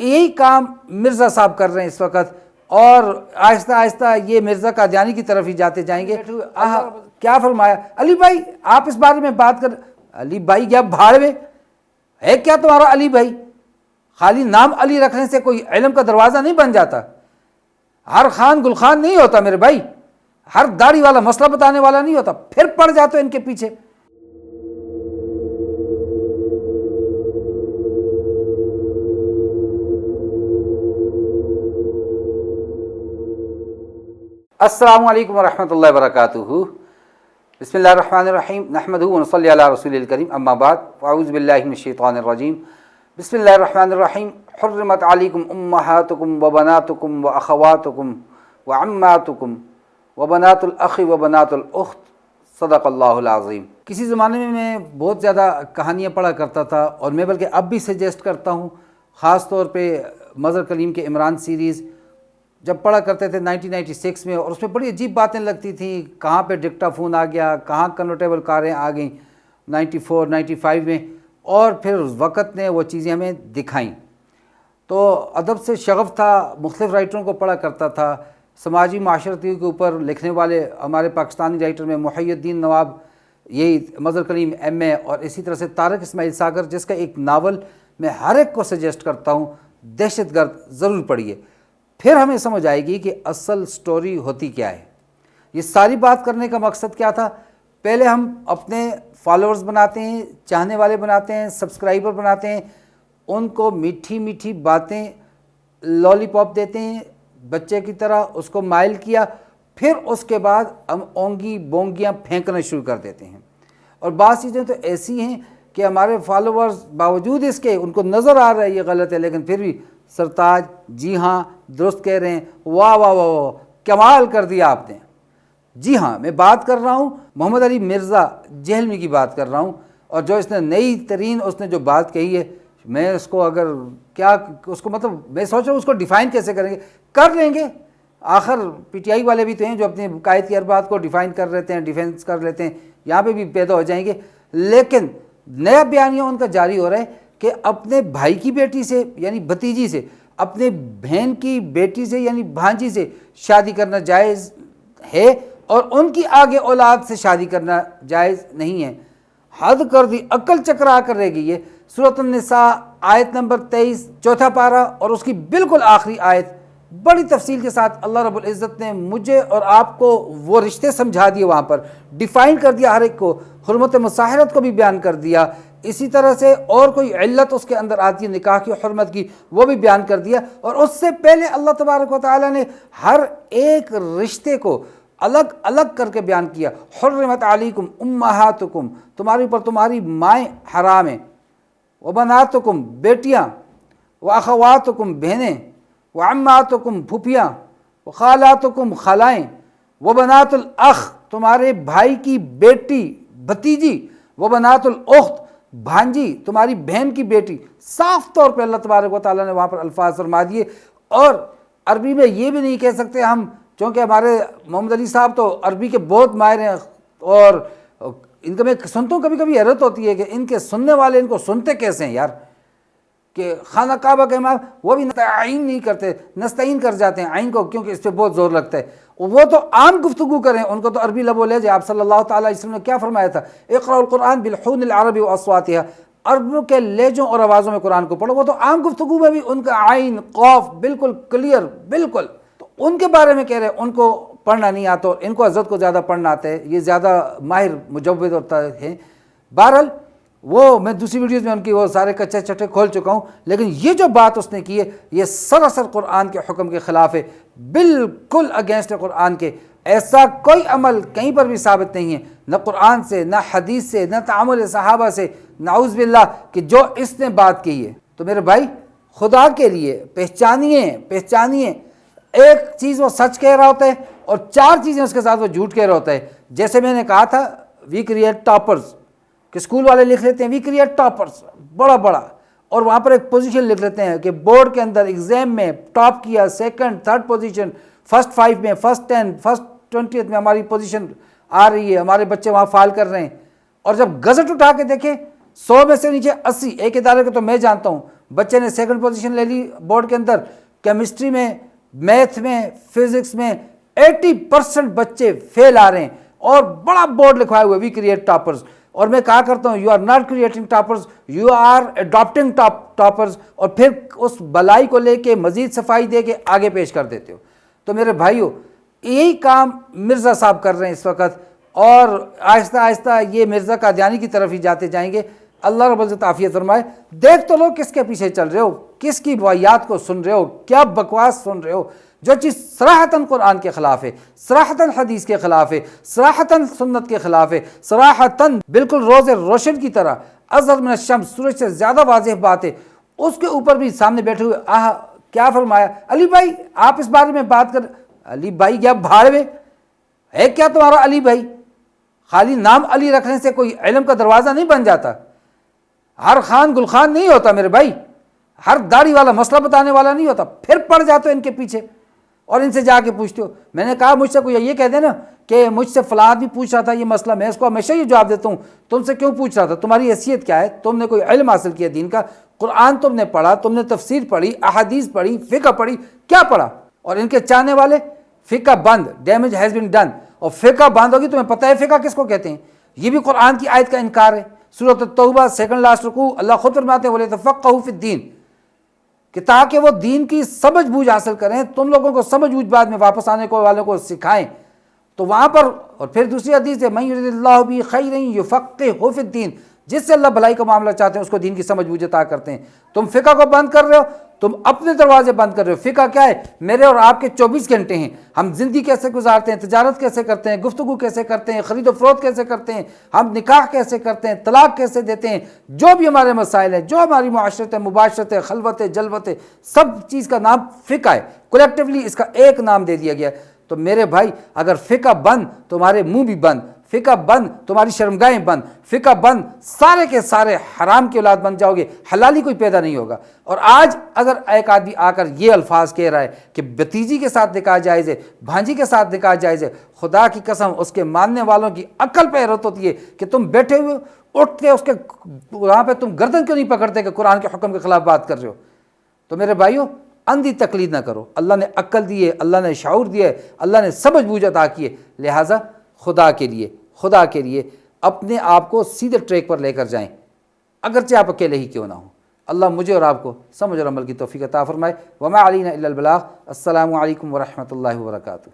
یہی کام مرزا صاحب کر رہے ہیں اس وقت، اور آہستہ آہستہ یہ مرزا قادیانی کی طرف ہی جاتے جائیں گے۔ کیا فرمایا علی بھائی، آپ اس بارے میں بات کر، علی بھائی کیا بھاڑ میں ہے، کیا تمہارا علی بھائی؟ خالی نام علی رکھنے سے کوئی علم کا دروازہ نہیں بن جاتا، ہر خان گل خان نہیں ہوتا میرے بھائی، ہر داڑھی والا مسئلہ بتانے والا نہیں ہوتا، پھر پڑ جاتے ان کے پیچھے۔ السلام علیکم ورحمۃ اللہ وبرکاتہ۔ بسم اللہ الرحمن الرحیم، نحمدہ ونصلی علی رسول الکریم، اما بعد، اعوذ باللہ من الشیطان الرجیم، بسم اللہ الرحمن الرحیم۔ حرمت علیکم امہاتکم وبناتکم واخواتکم وعماتکم وبنات الاخ وبنات الاخت، صدق اللہ العظیم۔ کسی زمانے میں بہت زیادہ کہانیاں پڑھا کرتا تھا، اور میں بلکہ اب بھی سجیسٹ کرتا ہوں، خاص طور پہ مظہر کلیم کے عمران سیریز جب پڑھا کرتے تھے 1996 میں، اور اس میں بڑی عجیب باتیں لگتی تھیں، کہاں پہ ڈکٹا فون آ گیا، کہاں کنورٹیبل کاریں آ گئیں 94 95 میں، اور پھر اس وقت نے وہ چیزیں ہمیں دکھائیں، تو ادب سے شغف تھا، مختلف رائٹروں کو پڑھا کرتا تھا، سماجی معاشرتی کے اوپر لکھنے والے ہمارے پاکستانی رائٹر میں محی الدین نواب، یہی مظہر کلیم ایم اے، اور اسی طرح سے طارق اسماعیل ساگر، جس کا ایک ناول میں ہر ایک کو سجیسٹ کرتا ہوں، دہشت گرد، ضرور پڑھیے، پھر ہمیں سمجھ آئے گی کہ اصل سٹوری ہوتی کیا ہے۔ یہ ساری بات کرنے کا مقصد کیا تھا؟ پہلے ہم اپنے فالوورز بناتے ہیں، چاہنے والے بناتے ہیں، سبسکرائبر بناتے ہیں، ان کو میٹھی میٹھی باتیں لالی پاپ دیتے ہیں بچے کی طرح، اس کو مائل کیا، پھر اس کے بعد ہم اونگی بونگیاں پھینکنا شروع کر دیتے ہیں، اور بعض چیزیں تو ایسی ہیں کہ ہمارے فالوورز باوجود اس کے ان کو نظر آ رہا ہے یہ غلط ہے، لیکن پھر بھی سرتاج جی ہاں درست کہہ رہے ہیں، واہ واہ واہ واہ کمال کر دیا آپ نے۔ جی ہاں، میں بات کر رہا ہوں محمد علی مرزا جہلمی کی بات کر رہا ہوں، اور جو اس نے نئی ترین اس نے جو بات کہی ہے، میں اس کو اگر کیا اس کو مطلب میں سوچ رہا ہوں اس کو ڈیفائن کیسے کریں گے، کر لیں گے، آخر پی ٹی آئی والے بھی تو ہیں جو اپنے قائد کی ہر بات کو ڈیفائن کر لیتے ہیں، ڈیفینس کر لیتے ہیں، یہاں پہ بھی پیدا ہو جائیں گے، لیکن نیا بیانیہ ان کا جاری ہو رہا ہے کہ اپنے بھائی کی بیٹی سے یعنی بھتیجی سے، اپنے بہن کی بیٹی سے یعنی بھانجی سے شادی کرنا جائز ہے، اور ان کی آگے اولاد سے شادی کرنا جائز نہیں ہے۔ حد کر دی، عقل چکرا کر رہ گئی ہے۔ سورۃ النساء آیت نمبر 23 چوتھا پارہ، اور اس کی بالکل آخری آیت بڑی تفصیل کے ساتھ اللہ رب العزت نے مجھے اور آپ کو وہ رشتے سمجھا دیے، وہاں پر ڈیفائن کر دیا، ہر ایک کو حرمت مساہرت کو بھی بیان کر دیا، اسی طرح سے اور کوئی علت اس کے اندر آتی ہے نکاح کی حرمت کی وہ بھی بیان کر دیا، اور اس سے پہلے اللہ تبارک و تعالیٰ نے ہر ایک رشتے کو الگ الگ کر کے بیان کیا۔ حرمت علیکم امہاتکم، تمہارے اوپر تمہاری مائیں حرام ہیں، وبناتکم بیٹیاں، واخواتکم بہنیں، وعماتکم پھوپھیاں، وخالاتکم خالائیں، وبنات الاخ تمہارے بھائی کی بیٹی بھتیجی، وبنات الاخت بھانجی تمہاری بہن کی بیٹی۔ صاف طور پہ اللہ تبارک و تعالیٰ نے وہاں پر الفاظ فرما دیے، اور عربی میں یہ بھی نہیں کہہ سکتے ہم، چونکہ ہمارے محمد علی صاحب تو عربی کے بہت ماہر ہیں، اور ان کا میں سنتا ہوں، کبھی کبھی حیرت ہوتی ہے کہ ان کے سننے والے ان کو سنتے کیسے ہیں یار، کہ خانہ کعبہ کے امام وہ بھی عین نہیں کرتے، نستعین کر جاتے ہیں عین کو، کیونکہ اس پہ بہت زور لگتا ہے، وہ تو عام گفتگو کریں، ان کو تو عربی لب و لہجہ۔ آپ صلی اللہ تعالیٰ علیہ وسلم نے کیا فرمایا تھا؟ اقرأ القرآن بالحون العرب واصواتها، عربوں کے لہجوں اور آوازوں میں قرآن کو پڑھو، وہ تو عام گفتگو میں بھی ان کا عین قاف بالکل کلیئر، بالکل، تو ان کے بارے میں کہہ رہے ہیں ان کو پڑھنا نہیں آتا، اور ان کو حضرت کو زیادہ پڑھنا آتا ہے، یہ زیادہ ماہر مجود ہوتا ہے۔ بہرحال وہ میں دوسری ویڈیوز میں ان کی وہ سارے کچے چٹے کھول چکا ہوں، لیکن یہ جو بات اس نے کی ہے یہ سراسر قرآن کے حکم کے خلاف ہے، بالکل اگینسٹ ہے قرآن کے۔ ایسا کوئی عمل کہیں پر بھی ثابت نہیں ہے، نہ قرآن سے، نہ حدیث سے، نہ تعامل صحابہ سے، نعوذ باللہ، کہ جو اس نے بات کہی ہے۔ تو میرے بھائی خدا کے لیے پہچانیے، ایک چیز وہ سچ کہہ رہا ہوتا ہے، اور چار چیزیں اس کے ساتھ وہ جھوٹ کہہ رہا ہوتا ہے۔ جیسے میں نے کہا تھا وی کریٹ ٹاپرز، کہ اسکول والے لکھ لیتے ہیں وی کریٹ ٹاپرز بڑا بڑا، اور وہاں پر ایک پوزیشن لکھ لیتے ہیں کہ بورڈ کے اندر ایگزام میں ٹاپ کیا، سیکنڈ، تھرڈ پوزیشن، فرسٹ 5 میں، فرسٹ 10، فرسٹ 20 میں ہماری پوزیشن آ رہی ہے، ہمارے بچے وہاں فال کر رہے ہیں، اور جب گزٹ اٹھا کے دیکھیں 100 میں سے نیچے 80، ایک ادارے کو تو میں جانتا ہوں بچے نے سیکنڈ پوزیشن لے لی بورڈ کے اندر، کیمسٹری میں، میتھ میں، فزکس میں 80% بچے فیل آ رہے ہیں، اور بڑا بورڈ لکھوائے ہوئے وی کریٹ ٹاپرز، اور میں کہا کرتا ہوں you are not creating toppers, you are adapting toppers, اور پھر اس بلائی کو لے کے مزید صفائی دے کے آگے پیش کر دیتے ہو۔ تو میرے بھائیو یہی کام مرزا صاحب کر رہے ہیں اس وقت، اور آہستہ آہستہ یہ مرزا قادیانی کی طرف ہی جاتے جائیں گے۔ اللہ رب العزت عافیت فرمائے۔ دیکھ تو لو کس کے پیچھے چل رہے ہو، کس کی روایات کو سن رہے ہو، کیا بکواس سن رہے ہو، جو چیز صراحتاً قرآن کے خلاف ہے، صراحتاً حدیث کے خلاف ہے، صراحتاً سنت کے خلاف ہے، صراحتاً بالکل روز روشن کی طرح اظہر من الشمس، سورج سے زیادہ واضح بات ہے، اس کے اوپر بھی سامنے بیٹھے ہوئے کیا فرمایا؟ علی بھائی آپ اس بارے میں بات کر، علی بھائی کیا بھاڑ میں ہے کیا تمہارا علی بھائی؟ خالی نام علی رکھنے سے کوئی علم کا دروازہ نہیں بن جاتا، ہر خان گل خان نہیں ہوتا میرے بھائی، ہر داڑھی والا مسئلہ بتانے والا نہیں ہوتا۔ پھر پڑ جاتے ہو ان کے پیچھے اور ان سے جا کے پوچھتے ہو۔ میں نے کہا مجھ سے کوئی یہ کہہ دے نا کہ مجھ سے فلاں بھی پوچھ رہا تھا یہ مسئلہ، میں اس کو ہمیشہ یہ جواب دیتا ہوں تم سے کیوں پوچھ رہا تھا، تمہاری حیثیت کیا ہے، تم نے کوئی علم حاصل کیا دین کا، قرآن تم نے پڑھا، تم نے تفسیر پڑھی، احادیث پڑھی، فقہ پڑھی، کیا پڑھا؟ اور ان کے چاہنے والے فقہ بند، ڈیمیج ہیز بین ڈن، اور فقہ بند ہوگی، تمہیں پتہ ہے فقہ کس کو کہتے ہیں؟ یہ بھی قرآن کی آیت کا انکار ہے۔ سورۃ التوبہ سیکنڈ لاسٹ رکوع اللہ خود فرماتے ہیں وَلِيَتَفَقَّهُوا فِي الدِّينِ، کہ تاکہ وہ دین کی سمجھ بوجھ حاصل کریں، تم لوگوں کو سمجھ بوجھ بعد میں واپس آنے کو والوں کو سکھائیں۔ تو وہاں پر اور پھر دوسری حدیث ہے مَن یُرِدِ اللَّهُ بِهِ خَیْرًا یُفَقِّهْهُ فِی الدِّینِ، جس سے اللہ بھلائی کا معاملہ چاہتے ہیں اس کو دین کی سمجھ بوجھ عطا کرتے ہیں۔ تم فقہ کو بند کر رہے ہو، تم اپنے دروازے بند کر رہے ہو۔ فقہ کیا ہے؟ میرے اور آپ کے 24 گھنٹے ہیں، ہم زندگی کیسے گزارتے ہیں، تجارت کیسے کرتے ہیں، گفتگو کیسے کرتے ہیں، خرید و فروخت کیسے کرتے ہیں، ہم نکاح کیسے کرتے ہیں، طلاق کیسے دیتے ہیں، جو بھی ہمارے مسائل ہیں، جو ہماری معاشرت ہے، مباشرت ہے، خلوت ہے، جلوت ہے، سب چیز کا نام فقہ ہے، کولیکٹیولی اس کا ایک نام دے دیا گیا ہے۔ تو میرے بھائی اگر فقہ بند تمہارے منہ بھی بند، فقہ بند تمہاری شرمگاہیں بند، فقہ بند سارے کے سارے حرام کی اولاد بن جاؤ گے، حلالی کوئی پیدا نہیں ہوگا۔ اور آج اگر ایک آدمی آ کر یہ الفاظ کہہ رہا ہے کہ بھتیجی کے ساتھ نکاح جائز ہے، بھانجی کے ساتھ نکاح جائز ہے، خدا کی قسم اس کے ماننے والوں کی عقل پہ حیرت ہوتی ہے کہ تم بیٹھے ہوئے اٹھ کے اس کے وہاں پہ تم گردن کیوں نہیں پکڑتے کہ قرآن کے حکم کے خلاف بات کر رہے ہو۔ تو میرے بھائیوں اندھی تقلید نہ کرو، اللہ نے عقل دی ہے، اللہ نے شعور دیا ہے، اللہ نے سمجھ بوجھ عطا کی ہے، لہٰذا خدا کے لیے اپنے آپ کو سیدھے ٹریک پر لے کر جائیں، اگرچہ آپ اکیلے ہی کیوں نہ ہوں۔ اللہ مجھے اور آپ کو سمجھ اور عمل کی توفیق عطا فرمائے۔ وما علینا الا البلاغ۔ السلام علیکم ورحمۃ اللہ وبرکاتہ۔